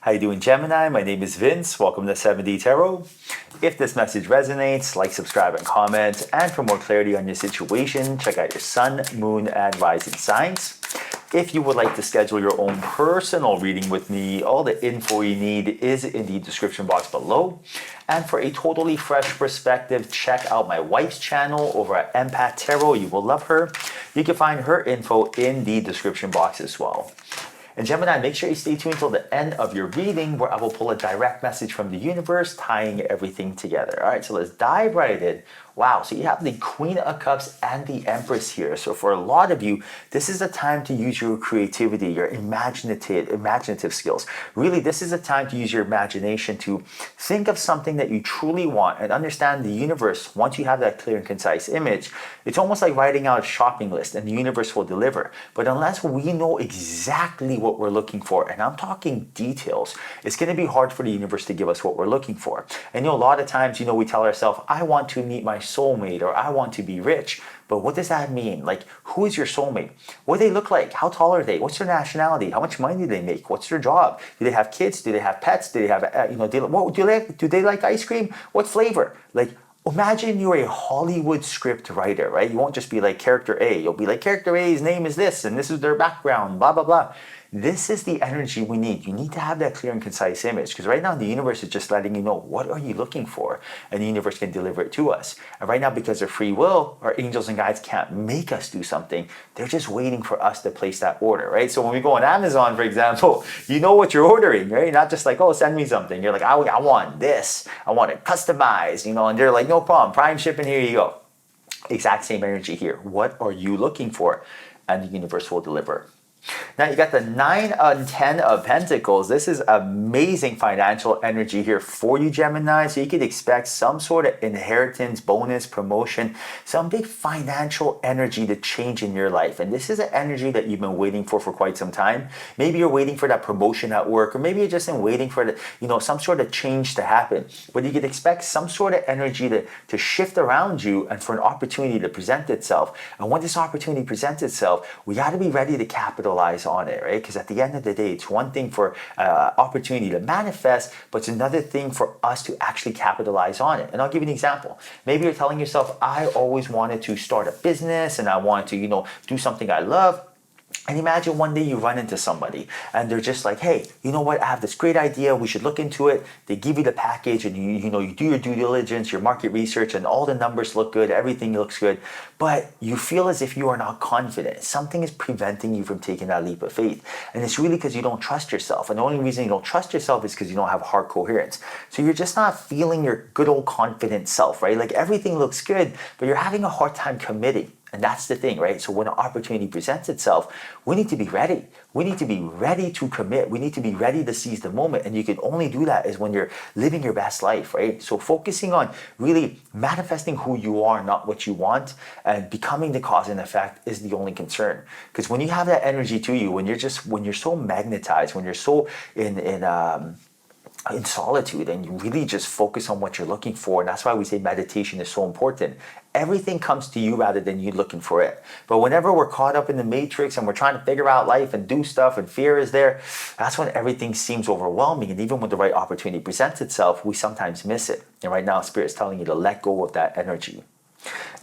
How you doing, Gemini? My name is Vince. Welcome to 7D Tarot. If this message resonates, like, subscribe, and comment. And for more clarity on your situation, check out your sun, moon, and rising signs. If you would like to schedule your own personal reading with me, all the info you need is in the description box below. And for a totally fresh perspective, check out my wife's channel over at Empath Tarot. You will love her. You can find her info in the description box as well. And Gemini, make sure you stay tuned until the end of your reading where I will pull a direct message from the universe tying everything together. All right, so let's dive right in. Wow, so you have the Queen of Cups and the Empress here. So for a lot of you, this is a time to use your creativity, your imaginative skills. Really, this is a time to use your imagination to think of something that you truly want and understand the universe. Once you have that clear and concise image, it's almost like writing out a shopping list and the universe will deliver. But unless we know exactly what we're looking for, and I'm talking details, it's going to be hard for the universe to give us what we're looking for. And a lot of times, we tell ourselves, I want to meet my soulmate, or I want to be rich. But what does that mean? Like, who is your soulmate? What do they look like? How tall are they? What's their nationality? How much money do they make? What's their job? Do they have kids? Do they have pets? Do they have, do they like ice cream? What flavor? Like, imagine you're a Hollywood script writer, right? You won't just be like character A. You'll be like, character A's name is this, and this is their background, blah, blah, blah. This is the energy we need. You need to have that clear and concise image, because right now the universe is just letting you know, what are you looking for? And the universe can deliver it to us. And right now, because of free will, our angels and guides can't make us do something. They're just waiting for us to place that order, right? So when we go on Amazon, for example, you know what you're ordering, right? Not just like, oh, send me something. You're like, I want this. I want it customized, and they're like, no problem. Prime shipping, here you go. Exact same energy here. What are you looking for? And the universe will deliver. Now you got the 9 and 10 of Pentacles. This is amazing financial energy here for you, Gemini. So you could expect some sort of inheritance, bonus, promotion, some big financial energy to change in your life. And this is an energy that you've been waiting for quite some time. Maybe you're waiting for that promotion at work, or maybe you're just waiting for some sort of change to happen. But you could expect some sort of energy to shift around you and for an opportunity to present itself. And when this opportunity presents itself, we got to be ready to capitalize on it, right? Because at the end of the day, it's one thing for opportunity to manifest, but it's another thing for us to actually capitalize on it. And I'll give you an example. Maybe you're telling yourself, I always wanted to start a business and I wanted to, do something I love. And imagine one day you run into somebody and they're just like, hey, you know what? I have this great idea. We should look into it. They give you the package and you do your due diligence, your market research, and all the numbers look good. Everything looks good. But you feel as if you are not confident. Something is preventing you from taking that leap of faith. And it's really because you don't trust yourself. And the only reason you don't trust yourself is because you don't have heart coherence. So you're just not feeling your good old confident self, right? Like everything looks good, but you're having a hard time committing. And that's the thing, right? So when an opportunity presents itself, we need to be ready. We need to be ready to commit. We need to be ready to seize the moment. And you can only do that is when you're living your best life, right? So focusing on really manifesting who you are, not what you want, and becoming the cause and effect is the only concern. Because when you have that energy to you, when you're so magnetized, when you're so in solitude and you really just focus on what you're looking for, and that's why we say meditation is so important. Everything comes to you rather than you looking for it. But whenever we're caught up in the matrix and we're trying to figure out life and do stuff and fear is there, that's when everything seems overwhelming. And even when the right opportunity presents itself, we sometimes miss it. And right now, Spirit's telling you to let go of that energy.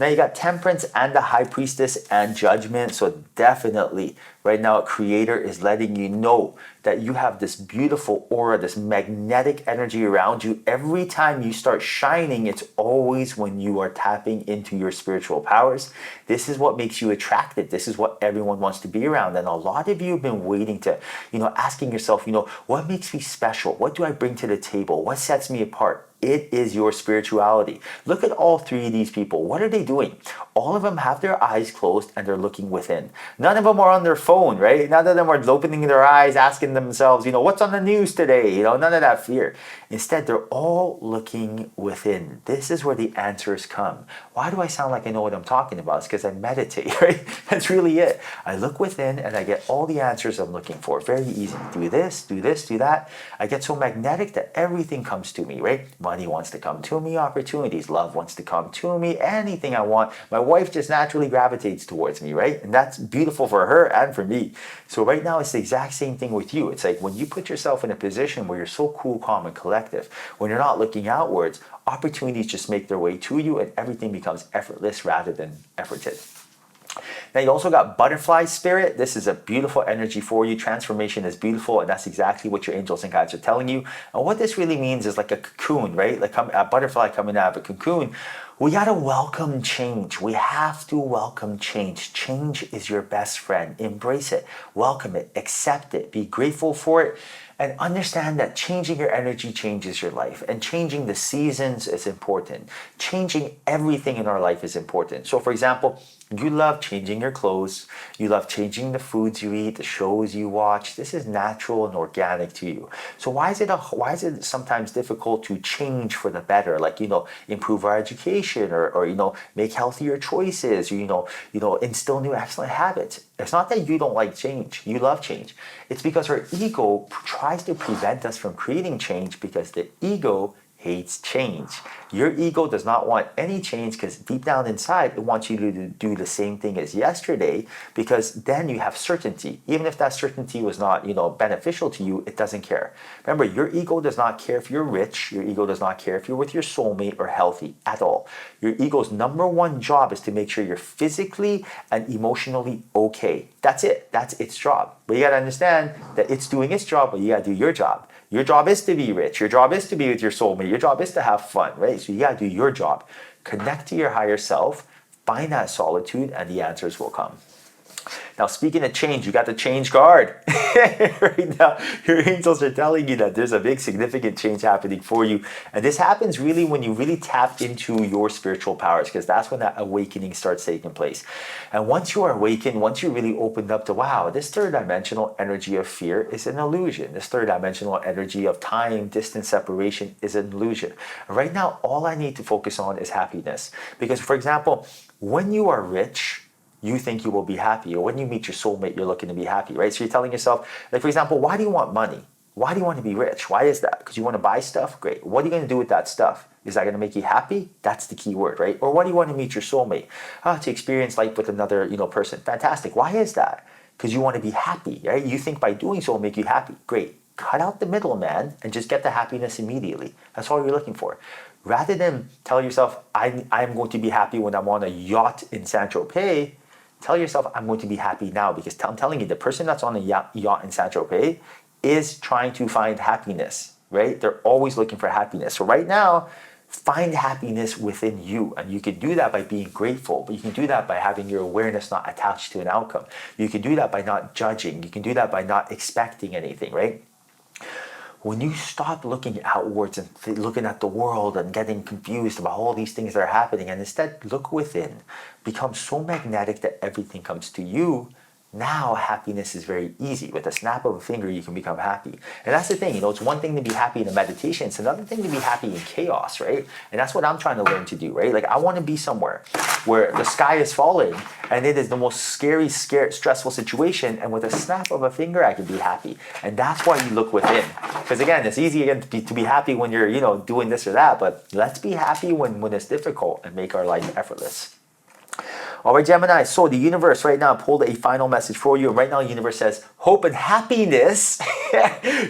Now you got Temperance and the High Priestess and Judgment. So definitely right now Creator is letting you know that you have this beautiful aura, this magnetic energy around you. Every time you start shining, it's always when you are tapping into your spiritual powers. This is what makes you attractive. This is what everyone wants to be around. And a lot of you have been waiting to, asking yourself, what makes me special? What do I bring to the table? What sets me apart? It is your spirituality. Look at all three of these people. What are they doing? All of them have their eyes closed and they're looking within. None of them are on their phone, right? None of them are opening their eyes, asking themselves, what's on the news today? None of that fear. Instead, they're all looking within. This is where the answers come. Why do I sound like I know what I'm talking about? It's because I meditate, right? That's really it. I look within and I get all the answers I'm looking for. Very easy. Do this, do that. I get so magnetic that everything comes to me, right? Money wants to come to me, opportunities, love wants to come to me, anything I want. My wife just naturally gravitates towards me, right? And that's beautiful for her and for for me. So right now, it's the exact same thing with you. It's like when you put yourself in a position where you're so cool, calm, and collective, when you're not looking outwards, opportunities just make their way to you and everything becomes effortless rather than efforted. Now you also got butterfly spirit. This is a beautiful energy for you. Transformation is beautiful, and that's exactly what your angels and guides are telling you. And what this really means is like a cocoon, right? Like a butterfly coming out of a cocoon. We got to welcome change. We have to welcome change. Change is your best friend. Embrace it, welcome it, accept it, be grateful for it, and understand that changing your energy changes your life. And changing the seasons is important. Changing everything in our life is important. So for example, you love changing your clothes. You love changing the foods you eat, the shows you watch. This is natural and organic to you. So why is it sometimes difficult to change for the better? Like, improve our education or make healthier choices, or, instill new excellent habits. It's not that you don't like change. You love change. It's because our ego tries to prevent us from creating change because the ego hates change. Your ego does not want any change because deep down inside, it wants you to do the same thing as yesterday, because then you have certainty. Even if that certainty was not, beneficial to you, it doesn't care. Remember, your ego does not care if you're rich. Your ego does not care if you're with your soulmate or healthy at all. Your ego's number one job is to make sure you're physically and emotionally okay. That's it. That's its job. But you got to understand that it's doing its job, but you got to do your job. Your job is to be rich. Your job is to be with your soulmate. Your job is to have fun, right? So you got to do your job. Connect to your higher self, find that solitude, and the answers will come. Now, speaking of change, you got the change card. Right now, your angels are telling you that there's a big significant change happening for you. And this happens really when you really tap into your spiritual powers, because that's when that awakening starts taking place. And once you are awakened, once you really opened up to, wow, this third dimensional energy of fear is an illusion. This third dimensional energy of time, distance, separation is an illusion. Right now, all I need to focus on is happiness. Because, for example, when you are rich, you think you will be happy. Or when you meet your soulmate, you're looking to be happy, right? So you're telling yourself, like, for example, why do you want money? Why do you want to be rich? Why is that? Because you want to buy stuff? Great. What are you going to do with that stuff? Is that going to make you happy? That's the key word, right? Or why do you want to meet your soulmate? To experience life with another, person. Fantastic. Why is that? Because you want to be happy, right? You think by doing so will make you happy. Great. Cut out the middleman and just get the happiness immediately. That's all you're looking for. Rather than tell yourself, I'm going to be happy when I'm on a yacht in Saint-Tropez, tell yourself, I'm going to be happy now, because I'm telling you, the person that's on a yacht in Saint-Tropez is trying to find happiness, right? They're always looking for happiness. So right now, find happiness within you. And you can do that by being grateful, but you can do that by having your awareness not attached to an outcome. You can do that by not judging. You can do that by not expecting anything, right? When you stop looking outwards and looking at the world and getting confused about all these things that are happening, and instead look within, become so magnetic that everything comes to you, now happiness is very easy. With a snap of a finger, you can become happy. And that's the thing, it's one thing to be happy in a meditation. It's another thing to be happy in chaos, right? And that's what I'm trying to learn to do, right? Like, I want to be somewhere where the sky is falling and it is the most scary, stressful situation. And with a snap of a finger, I can be happy. And that's why you look within. Because again, it's easy again to be happy when you're, doing this or that. But let's be happy when it's difficult and make our life effortless. All right, Gemini, so the universe right now pulled a final message for you. And right now, the universe says, hope and happiness.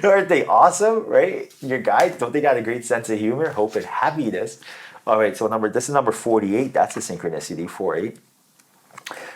Aren't they awesome, right? Your guides, don't they got a great sense of humor? Hope and happiness. All right, so this is number 48. That's a synchronicity, 48.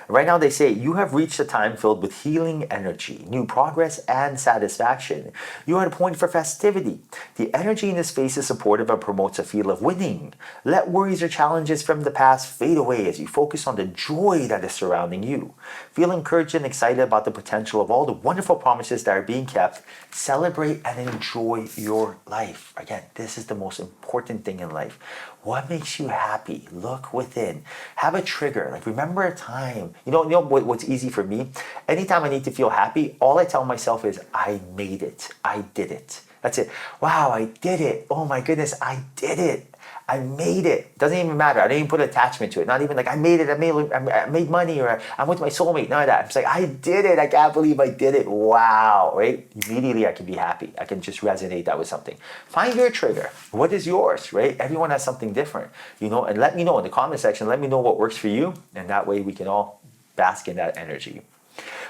Right now they say, you have reached a time filled with healing energy, new progress, and satisfaction. You are at a point for festivity. The energy in this space is supportive and promotes a feel of winning. Let worries or challenges from the past fade away as you focus on the joy that is surrounding you. Feel encouraged and excited about the potential of all the wonderful promises that are being kept. Celebrate and enjoy your life. Again, this is the most important thing in life. What makes you happy? Look within. Have a trigger. Like, remember a time. You know what's easy for me? Anytime I need to feel happy, all I tell myself is, I made it. I did it. That's it. Wow, I did it. Oh my goodness, I did it. I made it. Doesn't even matter. I didn't even put an attachment to it. Not even like I made it. I made money, or I'm with my soulmate. None of that. I'm just like, I did it. I can't believe I did it. Wow, right? Immediately I can be happy. I can just resonate that with something. Find your trigger. What is yours, right? Everyone has something different, and let me know in the comment section. Let me know what works for you, and that way we can all bask in that energy.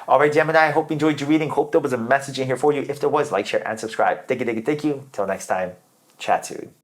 All right, Gemini, I hope you enjoyed your reading. Hope there was a message in here for you. If there was, like, share, and subscribe. Thank you. Till next time. Chat soon.